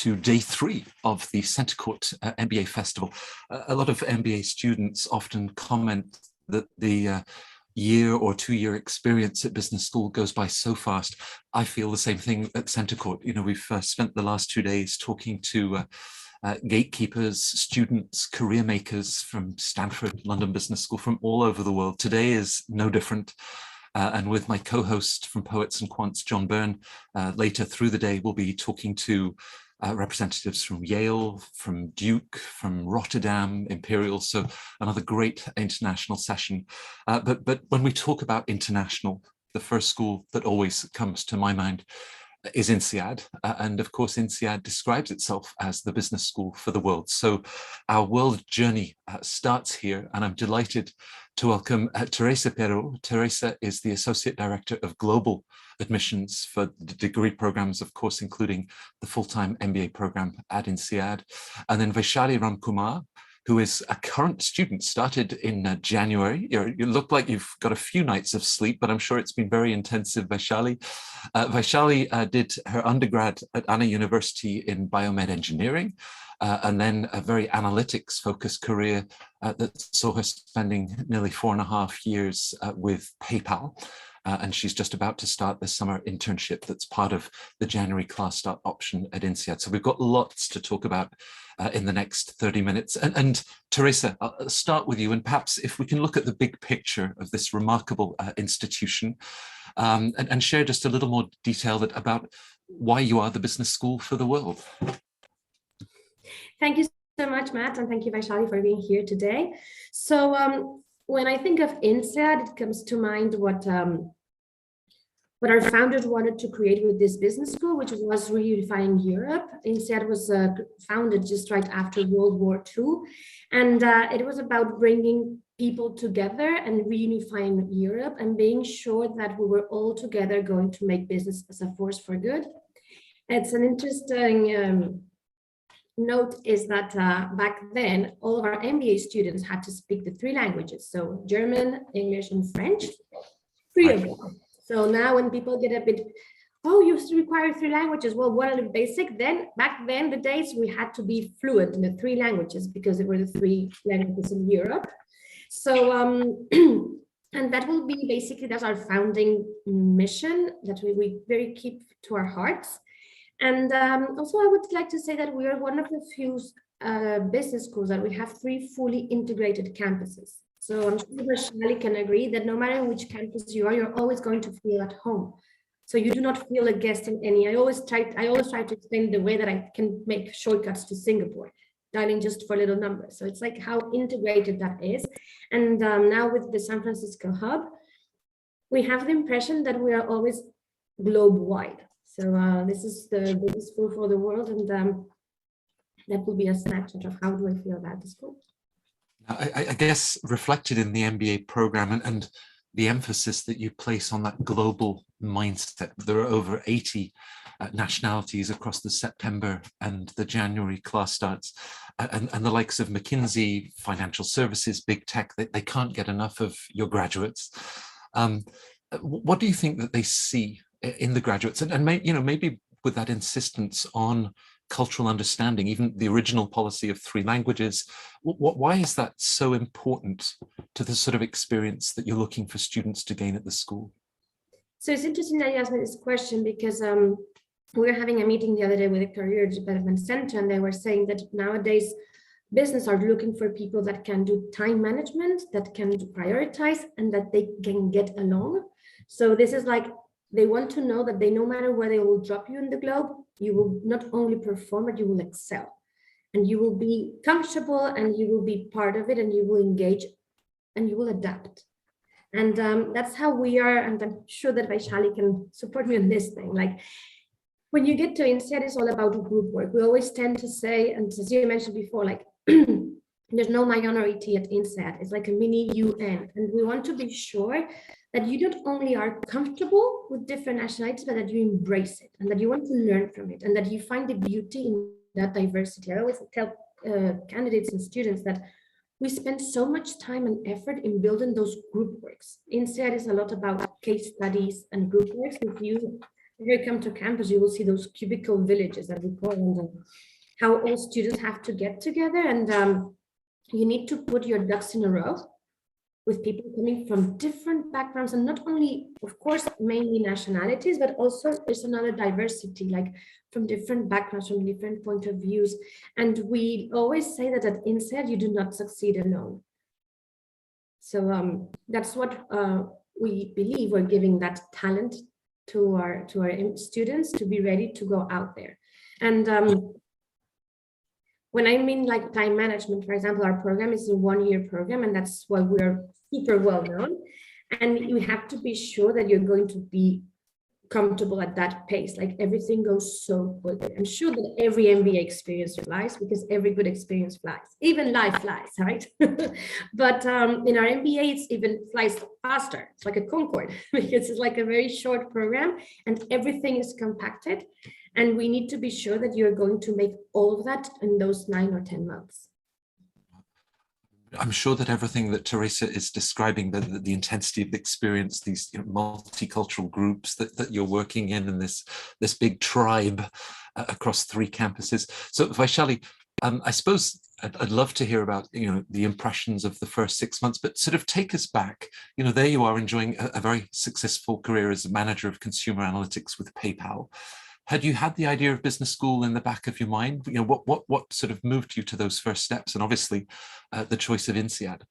to day 3 of the Centre Court MBA Festival. A lot of MBA students often comment that the year or 2-year experience at business school goes by so fast. I feel the same thing at Centre Court. You know, we've spent the last 2 days talking to gatekeepers, students, career makers from Stanford, London Business School, from all over the world. Today is no different. And with my co-host from Poets and Quants, John Byrne, later through the day, we'll be talking to representatives from Yale, from Duke, from Rotterdam, Imperial. So another great international session. But when we talk about international, the first school that always comes to my mind is INSEAD. And of course, INSEAD describes itself as the business school for the world. So our world journey starts here, and I'm delighted to welcome Teresa Pero. Teresa is the Associate Director of Global Admissions for the degree programs, of course, including the full-time MBA program at INSEAD. And then Vaishali Ramkumar, who is a current student, started in January. You look like you've got a few nights of sleep, but I'm sure it's been very intensive, Vaishali. Vaishali did her undergrad at Anna University in biomed engineering, and then a very analytics-focused career that saw her spending nearly 4.5 years with PayPal. And she's just about to start the summer internship that's part of the January class start option at INSEAD. So we've got lots to talk about in the next 30 minutes. And Teresa, I'll start with you, and perhaps if we can look at the big picture of this remarkable institution and share just a little more detail about why you are the business school for the world. Thank you so much, Matt, and thank you, Vaishali, for being here today. So when I think of INSEAD, it comes to mind what our founders wanted to create with this business school, which was reunifying Europe. INSEAD was founded just right after World War II, and it was about bringing people together and reunifying Europe and being sure that we were all together going to make business as a force for good. It's an interesting note is that back then, all of our MBA students had to speak the 3 languages, so German, English, and French, 3 of them. So now when people get a bit, oh, you require 3 languages, well, what are the basic? Then back then, the days we had to be fluent in the 3 languages because they were the 3 languages in Europe. So, and that will be basically, that's our founding mission that we very keep to our hearts. And also, I would like to say that we are one of the few business schools that we have 3 fully integrated campuses. So I'm sure Vaishali can agree that no matter which campus you are, you're always going to feel at home. So you do not feel a guest in any. I always try to explain the way that I can make shortcuts to Singapore, dialing just for little numbers. So it's like how integrated that is. And now with the San Francisco hub, we have the impression that we are always globe-wide. So this is the biggest school for the world, and that will be a snapshot of how do I feel about the school. I guess reflected in the MBA program and the emphasis that you place on that global mindset. There are over 80 nationalities across the September and the January class starts, and the likes of McKinsey, financial services, big tech, they can't get enough of your graduates. What do you think that they see in the graduates, and maybe with that insistence on cultural understanding, even the original policy of 3 languages, why is that so important to the sort of experience that you're looking for students to gain at the school? So it's interesting that you asked me this question because we were having a meeting the other day with the Career Development Center, and they were saying that nowadays business are looking for people that can do time management, that can prioritize, and that they can get along. So this is like, they want to know that no matter where they will drop you in the globe, you will not only perform, but you will excel. And you will be comfortable, and you will be part of it, and you will engage, and you will adapt. And that's how we are, and I'm sure that Vaishali can support me on this thing. Like, when you get to INSEAD, it's all about group work. We always tend to say, and as you mentioned before, like, there's no minority at INSEAD. It's like a mini UN. And we want to be sure that you not only are comfortable with different nationalities, but that you embrace it and that you want to learn from it and that you find the beauty in that diversity. I always tell candidates and students that we spend so much time and effort in building those group works. INSEAD is a lot about case studies and group works. If you If you come to campus, you will see those cubicle villages that we call them, how all students have to get together, and you need to put your ducks in a row with people coming from different backgrounds, and not only, of course, mainly nationalities, but also there's another diversity, like from different backgrounds, from different point of views. And we always say that at INSEAD, you do not succeed alone. So that's what we believe. We're giving that talent to our students to be ready to go out there. And when I mean like time management, for example, our program is a 1-year program, and that's why we're super well known. And you have to be sure that you're going to be comfortable at that pace. Like everything goes so quickly. I'm sure that every MBA experience flies, because every good experience flies. Even life flies, right? But in our MBA, it's even flies faster. It's like a Concorde because it's like a very short program and everything is compacted. And we need to be sure that you're going to make all of that in those 9 or 10 months. I'm sure that everything that Teresa is describing, the intensity of the experience, these multicultural groups that you're working in, and this big tribe across 3 campuses. So Vaishali, I suppose I'd love to hear about the impressions of the first 6 months, but sort of take us back. There you are enjoying a very successful career as a manager of consumer analytics with PayPal. Had you had the idea of business school in the back of your mind? What sort of moved you to those first steps, and obviously the choice of INSEAD?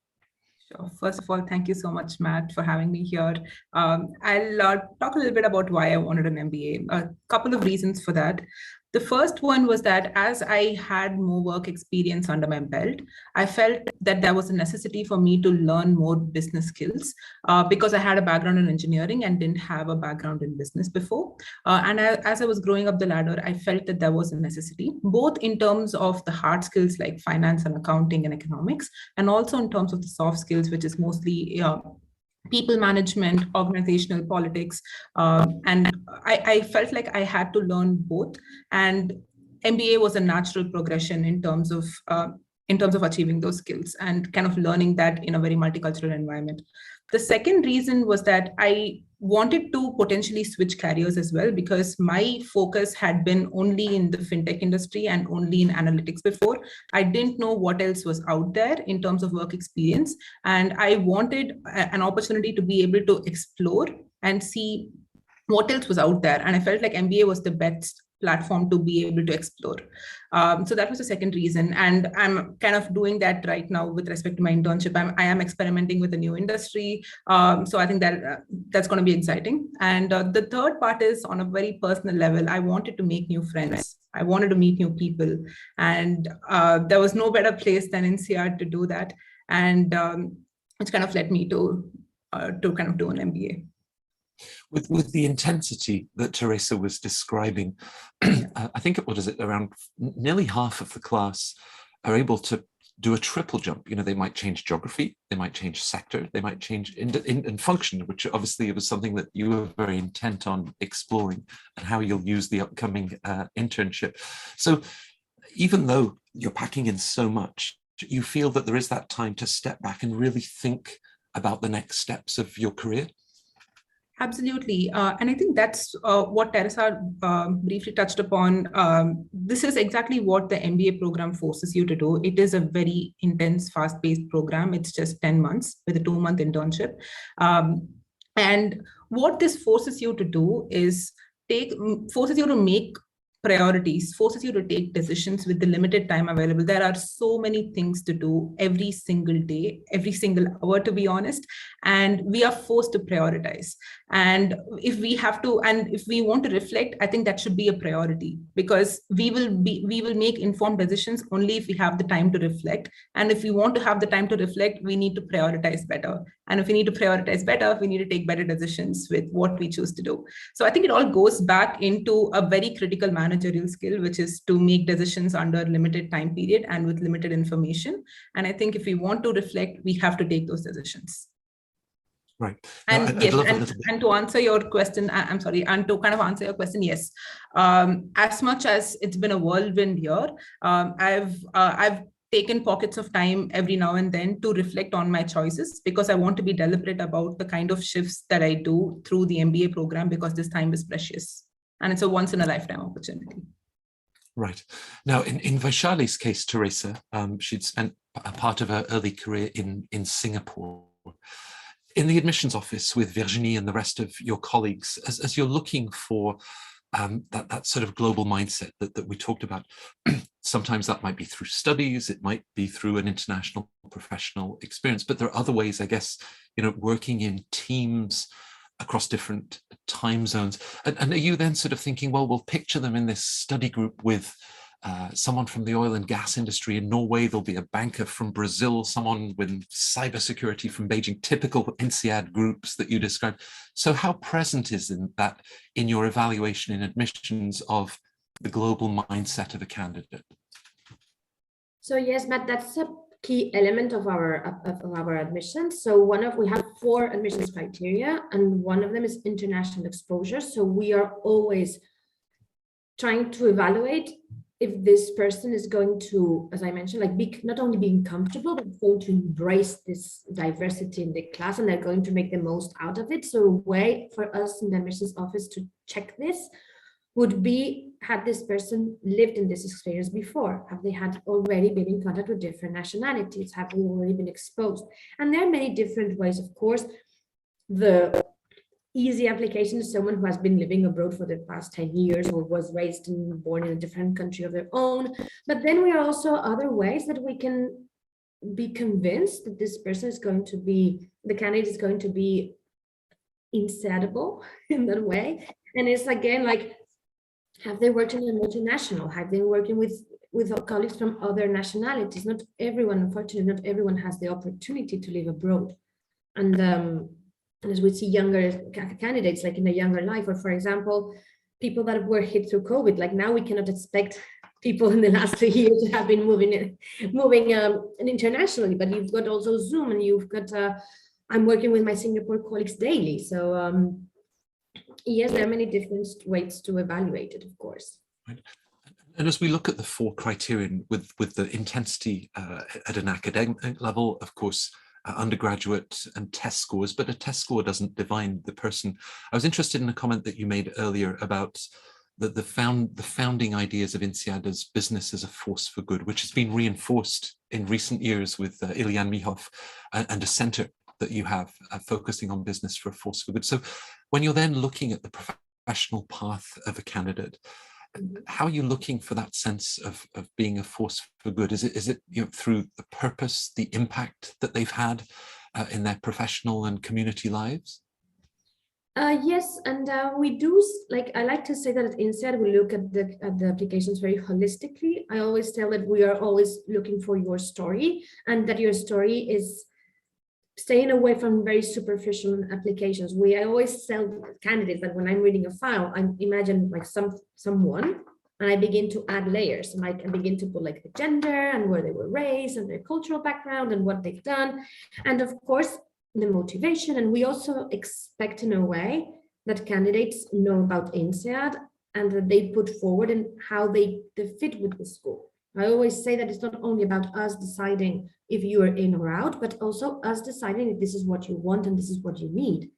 Sure. First of all, thank you so much, Matt, for having me here. I'll talk a little bit about why I wanted an MBA. A couple of reasons for that. The first one was that as I had more work experience under my belt, I felt that there was a necessity for me to learn more business skills because I had a background in engineering and didn't have a background in business before. As I was growing up the ladder, I felt that there was a necessity, both in terms of the hard skills like finance and accounting and economics, and also in terms of the soft skills, which is mostly people management, organizational politics, and I felt like I had to learn both, and MBA was a natural progression in terms of achieving those skills and kind of learning that in a very multicultural environment. The second reason was that I wanted to potentially switch careers as well, because my focus had been only in the fintech industry and only in analytics before. I didn't know what else was out there in terms of work experience. And I wanted an opportunity to be able to explore and see what else was out there. And I felt like MBA was the best platform to be able to explore. So that was the second reason. And I'm kind of doing that right now with respect to my internship. I am experimenting with a new industry. So I think that that's going to be exciting. And the third part is on a very personal level. I wanted to make new friends. I wanted to meet new people. And there was no better place than INSEAD to do that. And it's kind of led me to kind of do an MBA. With the intensity that Teresa was describing, I think around nearly half of the class are able to do a triple jump. They might change geography, they might change sector, they might change in function, which obviously was something that you were very intent on exploring, and how you'll use the upcoming internship. So even though you're packing in so much, you feel that there is that time to step back and really think about the next steps of your career? Absolutely. And I think that's what Teresa briefly touched upon. This is exactly what the MBA program forces you to do. It is a very intense, fast-paced program. It's just 10 months with a 2-month internship. And what this forces you to do is forces you to make priorities, forces you to take decisions with the limited time available. There are so many things to do every single day, every single hour, to be honest, and we are forced to prioritize. And if we want to reflect, I think that should be a priority, because we will make informed decisions only if we have the time to reflect. And if we want to have the time to reflect, we need to prioritize better. And if we need to prioritize better, we need to take better decisions with what we choose to do. So I think it all goes back into a very critical managerial skill, which is to make decisions under limited time period and with limited information. And I think if we want to reflect, we have to take those decisions. Right. And yes, and to answer your question, I'm sorry, and to kind of answer your question, yes. As much as it's been a whirlwind year, I've taken pockets of time every now and then to reflect on my choices, because I want to be deliberate about the kind of shifts that I do through the MBA program, because this time is precious. And it's a once in a lifetime opportunity. Right. Now, in Vaishali's case, Teresa, she'd spent a part of her early career in Singapore. In the admissions office with Virginie and the rest of your colleagues, as you're looking for that sort of global mindset that we talked about, sometimes that might be through studies, it might be through an international professional experience, but there are other ways, I guess, working in teams across different time zones. And are you then sort of thinking, well, we'll picture them in this study group with someone from the oil and gas industry in Norway, there'll be a banker from Brazil, someone with cybersecurity from Beijing, typical INSEAD groups that you described. So how present is that in your evaluation in admissions of the global mindset of a candidate? So yes, Matt, that's a key element of our admissions. So we have 4 admissions criteria, and one of them is international exposure. So we are always trying to evaluate if this person is going to, as I mentioned, like not only being comfortable, but going to embrace this diversity in the class, and they're going to make the most out of it. So a way for us in the admissions office to check this would be, had this person lived in this experience before? Have they had already been in contact with different nationalities? Have they already been exposed? And there are many different ways, of course. The easy application is someone who has been living abroad for the past 10 years or was raised and born in a different country of their own. But then we are also other ways that we can be convinced that this person is going to be, the candidate is going to be INSEADable in that way. And it's again, like, have they worked in a multinational? Have they been working with colleagues from other nationalities? Not everyone, unfortunately, not everyone has the opportunity to live abroad. And as we see younger candidates, like in a younger life, or for example, people that were hit through COVID, like now we cannot expect people in the last 2 years to have been moving internationally, but you've got also Zoom, and you've got, I'm working with my Singapore colleagues daily. So yes, there are many different ways to evaluate it, of course. Right. And as we look at the 4 criterion with the intensity at an academic level, of course, undergraduate and test scores, but a test score doesn't define the person. I was interested in a comment that you made earlier about the founding ideas of INSEAD as business as a force for good, which has been reinforced in recent years with Ilian Mihoff and a center that you have focusing on business for a force for good. So when you're then looking at the professional path of a candidate, how are you looking for that sense of being a force for good? Is it through the purpose, the impact that they've had in their professional and community lives? Yes, and we do, like, I like to say that at INSEAD we look at the applications very holistically. I always tell that we are always looking for your story, and that your story is staying away from very superficial applications. I always tell candidates that when I'm reading a file, I imagine like someone, and I begin to add layers, and I can begin to put like the gender and where they were raised and their cultural background and what they've done, and of course the motivation. And we also expect in a way that candidates know about INSEAD and that they put forward and how they fit with the school. I always say that it's not only about us deciding if you are in or out, but also us deciding if this is what you want and this is what you need.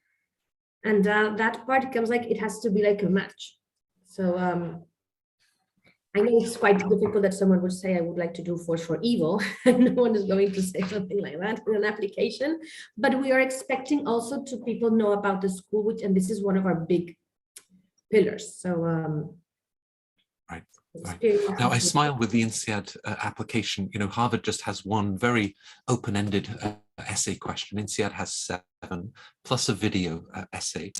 And that part comes like, it has to be like a match. So I know it's quite difficult that someone would say, I would like to do force for evil. No one is going to say something like that in an application, but we are expecting also to people know about the school, and this is one of our big pillars. So right. Right. Now, I smile with the INSEAD application. Harvard just has one very open-ended essay question. INSEAD has 7, plus a video essay.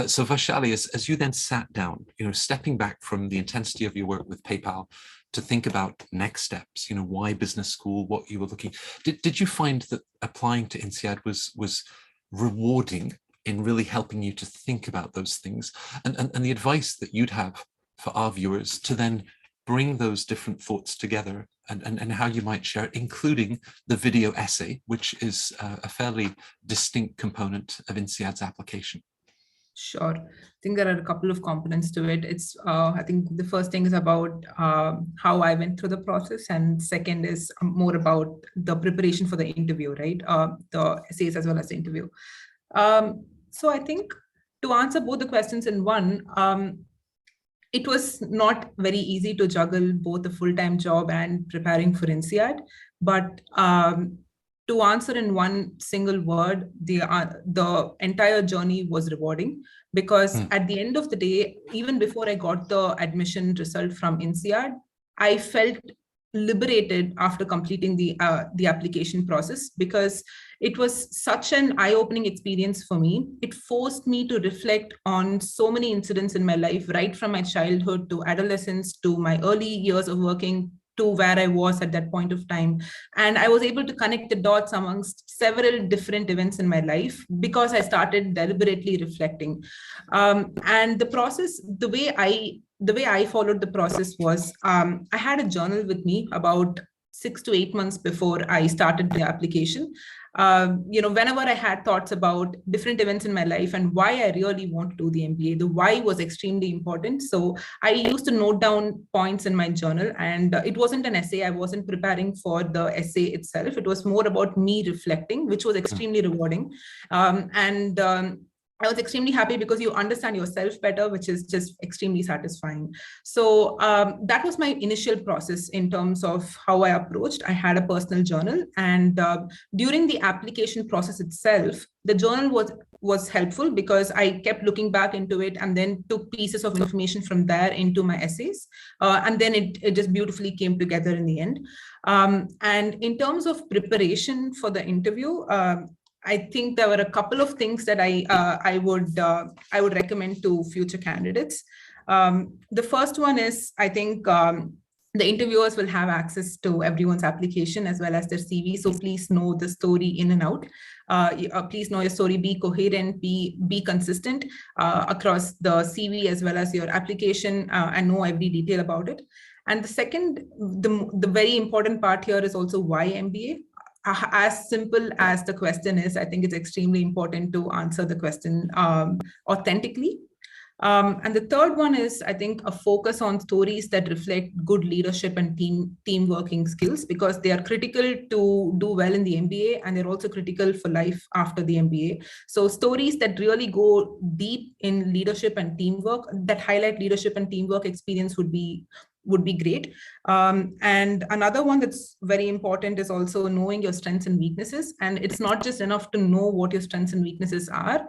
So Vaishali, as you then sat down, stepping back from the intensity of your work with PayPal to think about next steps, why business school, what you were looking, did you find that applying to INSEAD was rewarding in really helping you to think about those things? And the advice that you'd have for our viewers to then bring those different thoughts together and how you might share it, including the video essay, which is a fairly distinct component of INSEAD's application. Sure. I think there are a couple of components to it. It's, I think the first thing is about how I went through the process, and second is more about the preparation for the interview, right? The essays as well as the interview. So I think to answer both the questions in one, it was not very easy to juggle both a full-time job and preparing for INSEAD. But to answer in one single word, the entire journey was rewarding, because at the end of the day, even before I got the admission result from INSEAD, I felt liberated after completing the application process, because it was such an eye-opening experience for me. It forced me to reflect on so many incidents in my life, right from my childhood to adolescence to my early years of working to where I was at that point of time. And I was able to connect the dots amongst several different events in my life because I started deliberately reflecting. And the process, the way I followed the process was, I had a journal with me about 6 to 8 months before I started the application. Whenever I had thoughts about different events in my life and why I really want to do the MBA, the why was extremely important. So I used to note down points in my journal, and it wasn't an essay. I wasn't preparing for the essay itself. It was more about me reflecting, which was extremely rewarding. I was extremely happy because you understand yourself better, which is just extremely satisfying. So that was my initial process in terms of how I approached. I had a personal journal, and during the application process itself, the journal was helpful because I kept looking back into it and then took pieces of information from there into my essays. And then it just beautifully came together in the end. And in terms of preparation for the interview, I think there were a couple of things that I would recommend to future candidates. The first one is, I think the interviewers will have access to everyone's application as well as their CV. So please know the story in and out. Please know your story, be coherent, be consistent across the CV as well as your application, and know every detail about it. And the second, the very important part here is also why MBA. As simple as the question is, I think it's extremely important to answer the question authentically. And the third one is, I think, a focus on stories that reflect good leadership and team working skills, because they are critical to do well in the MBA, and they're also critical for life after the MBA. So stories that really go deep in leadership and teamwork, that highlight leadership and teamwork experience would be great. And another one that's very important is also knowing your strengths and weaknesses. And it's not just enough to know what your strengths and weaknesses are.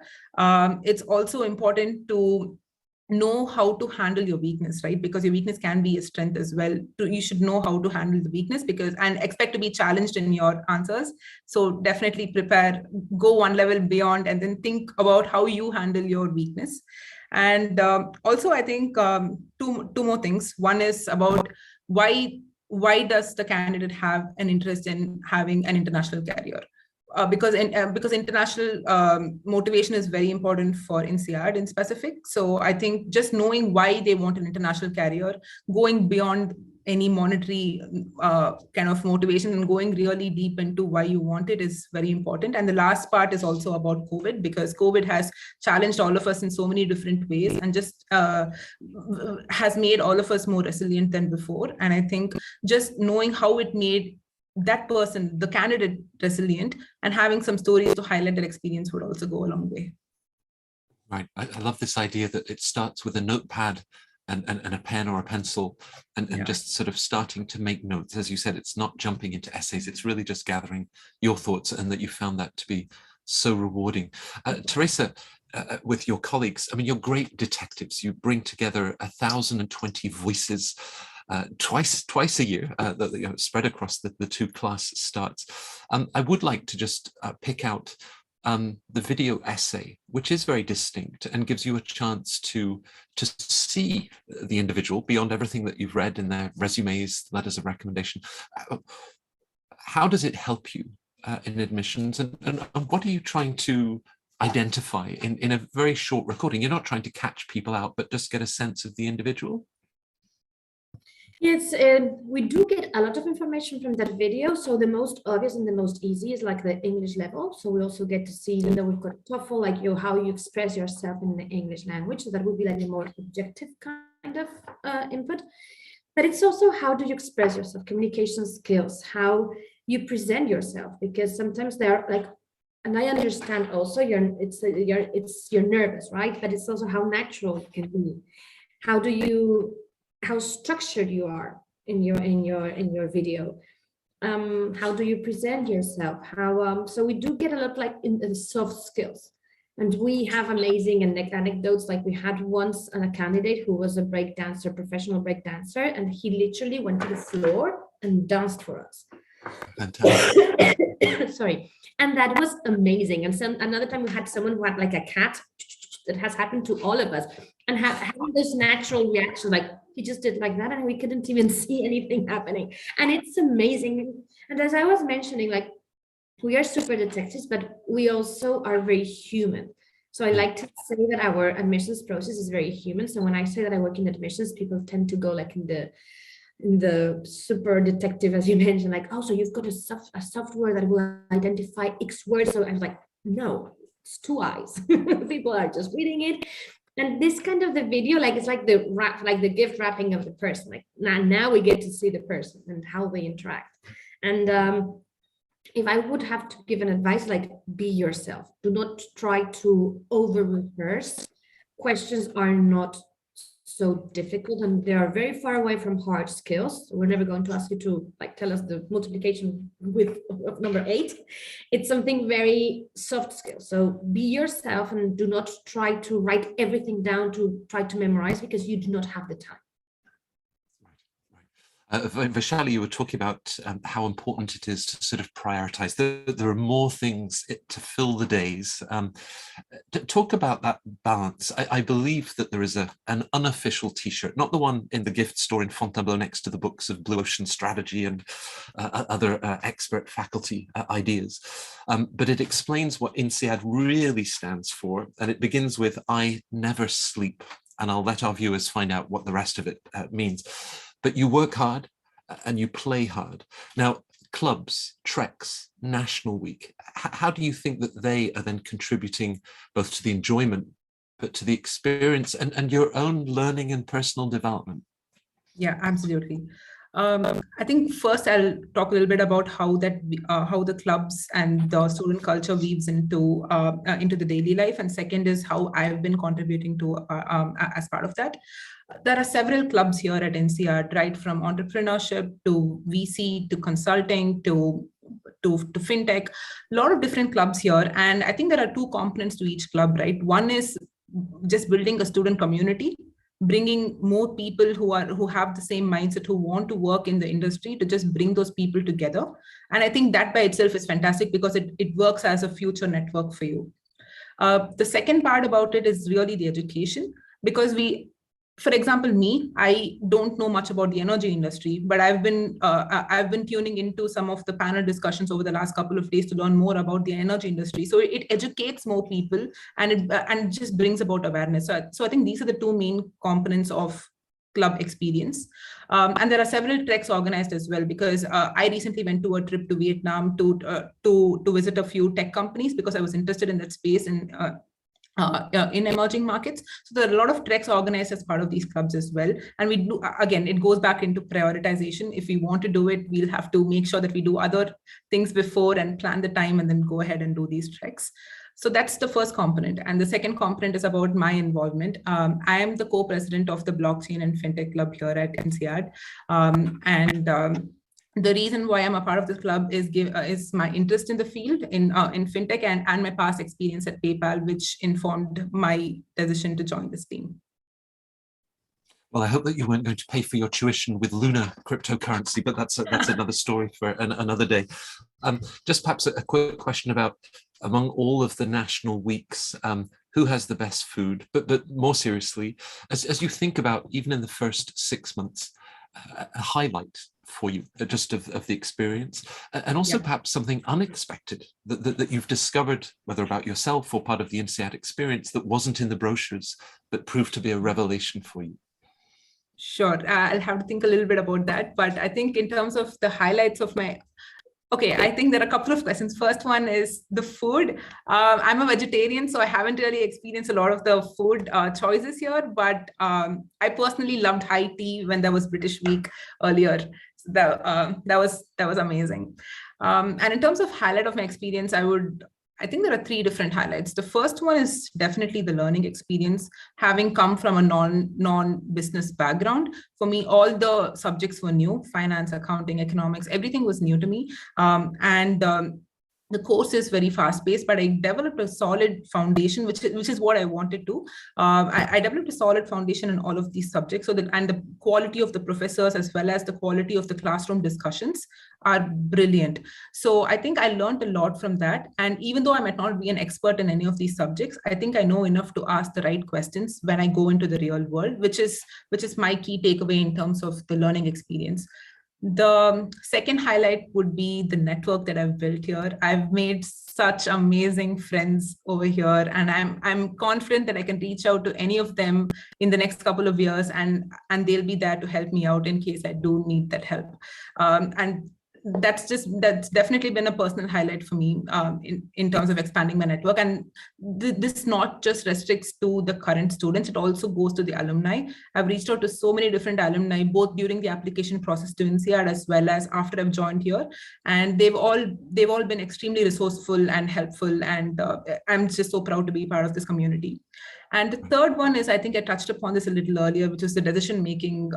It's also important to know how to handle your weakness, right? Because your weakness can be a strength as well. You should know how to handle the weakness, and expect to be challenged in your answers. So definitely prepare, go one level beyond, and then think about how you handle your weakness. And also, I think two more things. One is about why does the candidate have an interest in having an international career? Because international motivation is very important for INSEAD in specific. So I think just knowing why they want an international career, going beyond any monetary kind of motivation and going really deep into why you want it is very important. And the last part is also about COVID, because COVID has challenged all of us in so many different ways and just has made all of us more resilient than before. And I think just knowing how it made that person, the candidate, resilient, and having some stories to highlight that experience would also go a long way. Right. I love this idea that it starts with a notepad and a pen or a pencil and just sort of starting to make notes. As you said, it's not jumping into essays, it's really just gathering your thoughts, and that you found that to be so rewarding. Teresa, with your colleagues, I mean, you're great detectives. You bring together 1,020 voices twice a year, spread across the two class starts. I would like to just pick out the video essay, which is very distinct and gives you a chance to see the individual beyond everything that you've read in their resumes, letters of recommendation. How does it help you in admissions, and what are you trying to identify in a very short recording? You're not trying to catch people out, but just get a sense of the individual. Yes, we do get a lot of information from that video. So the most obvious and the most easy is like the English level. So we also get to see, even though we've got TOEFL, like how you express yourself in the English language. So that would be like a more objective kind of input. But it's also, how do you express yourself, communication skills, how you present yourself, because sometimes they're like, and I understand also you're nervous, right? But it's also how natural it can be. how structured you are in your video. How do you present yourself? So we do get a lot like in soft skills. And we have amazing anecdotes. Like we had once a candidate who was a breakdancer, professional breakdancer, and he literally went to the floor and danced for us. Fantastic. Sorry. And that was amazing. And another time we had someone who had like a cat. That has happened to all of us, and having this natural reaction, like he just did like that and we couldn't even see anything happening. And it's amazing. And as I was mentioning, like, we are super detectives, but we also are very human. So I like to say that our admissions process is very human. So when I say that I work in admissions, people tend to go like in the super detective, as you mentioned, like, oh, so you've got a software that will identify X words. So I was like, no, it's 2 eyes. People are just reading it. And this kind of the video, like, it's like the wrap, like the gift wrapping of the person. Like now we get to see the person and how they interact. And if I would have to give an advice, like, be yourself. Do not try to over rehearse. Questions are not so difficult, and they are very far away from hard skills. So we're never going to ask you to like tell us the multiplication with of number 8. It's something very soft skill. So be yourself and do not try to write everything down to try to memorize, because you do not have the time. Vaishali, you were talking about how important it is to sort of prioritize. There are more things to fill the days. Talk about that balance. I believe that there is an unofficial t-shirt, not the one in the gift store in Fontainebleau next to the books of Blue Ocean Strategy and other expert faculty ideas. But it explains what INSEAD really stands for. And it begins with, I never sleep. And I'll let our viewers find out what the rest of it means. But you work hard and you play hard. Now, clubs, treks, National Week, how do you think that they are then contributing both to the enjoyment, but to the experience and your own learning and personal development? Yeah, absolutely. I think first I'll talk a little bit about how the clubs and the student culture weaves into the daily life, and second is how I've been contributing to as part of that. There are several clubs here at INSEAD, right from entrepreneurship to VC to consulting to fintech, a lot of different clubs here. And I think there are 2 components to each club, right? One is just building a student community, bringing more people who have the same mindset, who want to work in the industry, to just bring those people together. And I think that by itself is fantastic, because it works as a future network for you. The second part about it is really the education, because for example, I don't know much about the energy industry, but I've been tuning into some of the panel discussions over the last couple of days to learn more about the energy industry. So it educates more people, and it just brings about awareness. So I think these are the 2 main components of club experience. And there are several treks organized as well, because I recently went to a trip to Vietnam to visit a few tech companies, because I was interested in that space and in emerging markets. So there are a lot of treks organized as part of these clubs as well. And we do, again, it goes back into prioritization. If we want to do it, we'll have to make sure that we do other things before and plan the time and then go ahead and do these treks. So that's the first component. And the second component is about my involvement. I am the co-president of the Blockchain and FinTech Club here at INSEAD. The reason why I'm a part of this club is my interest in the field in fintech and my past experience at PayPal, which informed my decision to join this team. Well, I hope that you weren't going to pay for your tuition with Luna cryptocurrency, but that's another story for another day. Just perhaps a quick question about, among all of the national weeks, who has the best food? But more seriously, as you think about, even in the first 6 months, a highlight for you just of the experience, and also perhaps something unexpected that you've discovered, whether about yourself or part of the INSEAD experience, that wasn't in the brochures but proved to be a revelation for you. Sure, I'll have to think a little bit about that, but I think in terms of the highlights of my Okay, I think there are a couple of questions. First one is the food. I'm a vegetarian, so I haven't really experienced a lot of the food choices here, but I personally loved high tea when there was British Week earlier. So that was amazing. And in terms of highlight of my experience, I would I think there are three different highlights. The first one is definitely the learning experience. Having come from a non-business background, for me, all the subjects were new: finance, accounting, economics, everything was new to me. The course is very fast-paced, but I developed a solid foundation, which is what I wanted to. I developed a solid foundation in all of these subjects, and the quality of the professors as well as the quality of the classroom discussions are brilliant. So I think I learned a lot from that. And even though I might not be an expert in any of these subjects, I think I know enough to ask the right questions when I go into the real world, which is my key takeaway in terms of the learning experience. The second highlight would be the network that I've built here. I've made such amazing friends over here, and I'm confident that I can reach out to any of them in the next couple of years, and they'll be there to help me out in case I do need that help. And that's definitely been a personal highlight for me in terms of expanding my network. And this not just restricts to the current students, it also goes to the alumni. I've reached out to so many different alumni, both during the application process to INSEAD as well as after I've joined here, and they've all been extremely resourceful and helpful, and I'm just so proud to be part of this community. And the third one is, I think I touched upon this a little earlier, which is the decision-making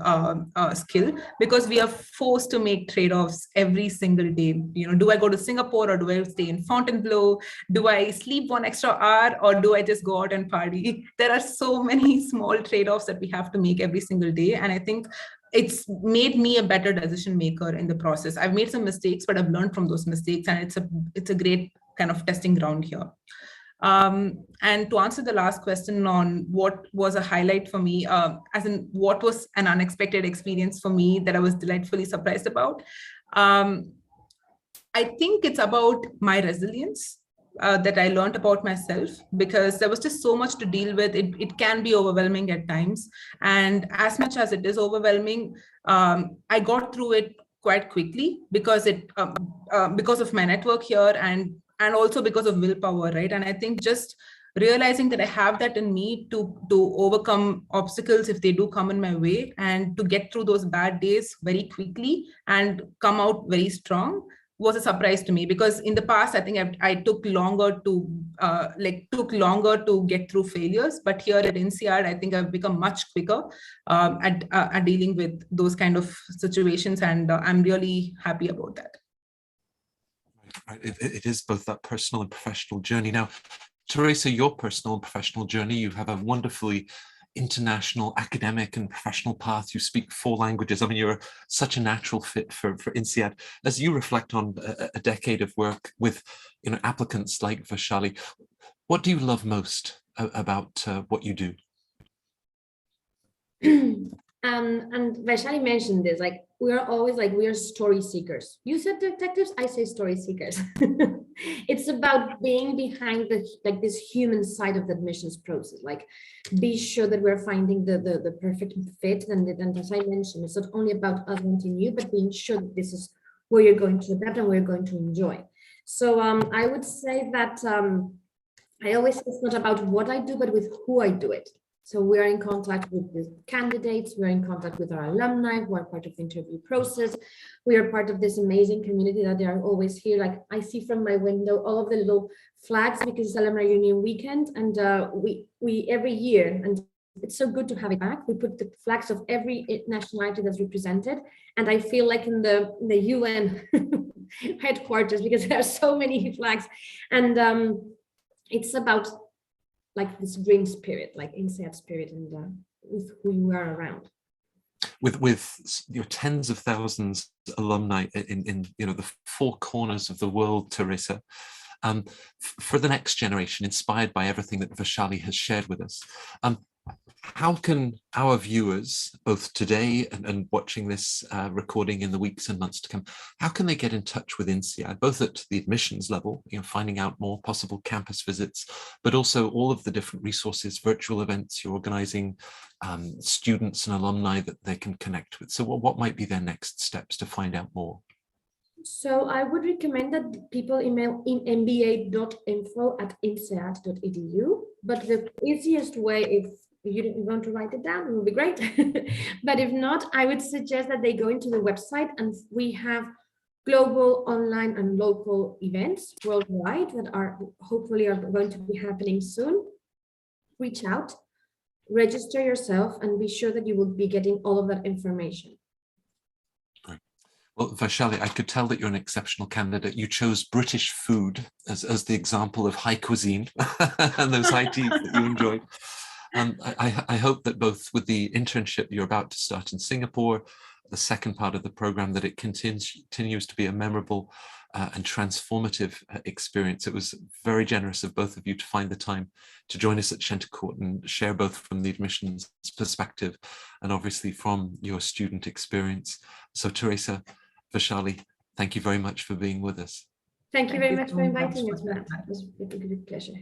skill, because we are forced to make trade-offs every single day. You know, do I go to Singapore or do I stay in Fontainebleau? Do I sleep 1 extra hour or do I just go out and party? There are so many small trade-offs that we have to make every single day. And I think it's made me a better decision maker in the process. I've made some mistakes, but I've learned from those mistakes, and it's a great kind of testing ground here. And to answer the last question on what was a highlight for me, as in what was an unexpected experience for me that I was delightfully surprised about, I think it's about my resilience that I learned about myself, because there was just so much to deal with. It can be overwhelming at times. And as much as it is overwhelming, I got through it quite quickly because of my network here, and also because of willpower, right? And I think just realizing that I have that in me to overcome obstacles if they do come in my way, and to get through those bad days very quickly and come out very strong was a surprise to me. Because in the past, I think I took longer to get through failures, but here at INSEAD, I think I've become much quicker at dealing with those kind of situations, and I'm really happy about that. Right. It is both that personal and professional journey. Now, Teresa, your personal and professional journey, you have a wonderfully international academic and professional path. You speak 4 languages. I mean, you're such a natural fit for INSEAD. As you reflect on a decade of work with applicants like Vaishali, what do you love most about what you do? And Vaishali mentioned this, like, we are always like, we are story seekers. You said detectives, I say story seekers. It's about being behind this human side of the admissions process, like be sure that we're finding the perfect fit. And as I mentioned, it's not only about us wanting you, but being sure that this is where you're going to adapt and where you're going to enjoy. So I would say that I always say it's not about what I do, but with who I do it. So we are in contact with the candidates, we're in contact with our alumni who are part of the interview process. We are part of this amazing community that they are always here. Like, I see from my window all of the little flags because it's Alumni Union weekend, and we every year, and it's so good to have it back. We put the flags of every nationality that's represented, and I feel like in the UN headquarters, because there are so many flags, and it's about like this green spirit, like INSEAD spirit, and with who you are around. With tens of thousands of alumni in the 4 corners of the world, Teresa, for the next generation, inspired by everything that Vaishali has shared with us, how can our viewers, both today and watching this recording in the weeks and months to come, how can they get in touch with INSEAD, both at the admissions level, finding out more possible campus visits, but also all of the different resources, virtual events you're organizing, students and alumni that they can connect with? So what might be their next steps to find out more? So I would recommend that people email in mba.info@insead.edu, but the easiest way, if you want to write it down, it would be great. But if not, I would suggest that they go into the website, and we have global, online, and local events worldwide that are hopefully are going to be happening soon. Reach out, register yourself, and be sure that you will be getting all of that information. Great. Well, Vaishali, I could tell that you're an exceptional candidate. You chose British food as the example of high cuisine and those high teas that you enjoy. I hope that both with the internship you're about to start in Singapore, the second part of the program, that it continues to be a memorable and transformative experience. It was very generous of both of you to find the time to join us at Chantecourt and share both from the admissions perspective and obviously from your student experience. So Teresa, Vaishali, thank you very much for being with us. Thank you very much so for inviting for us, that, Matt. It was a good pleasure.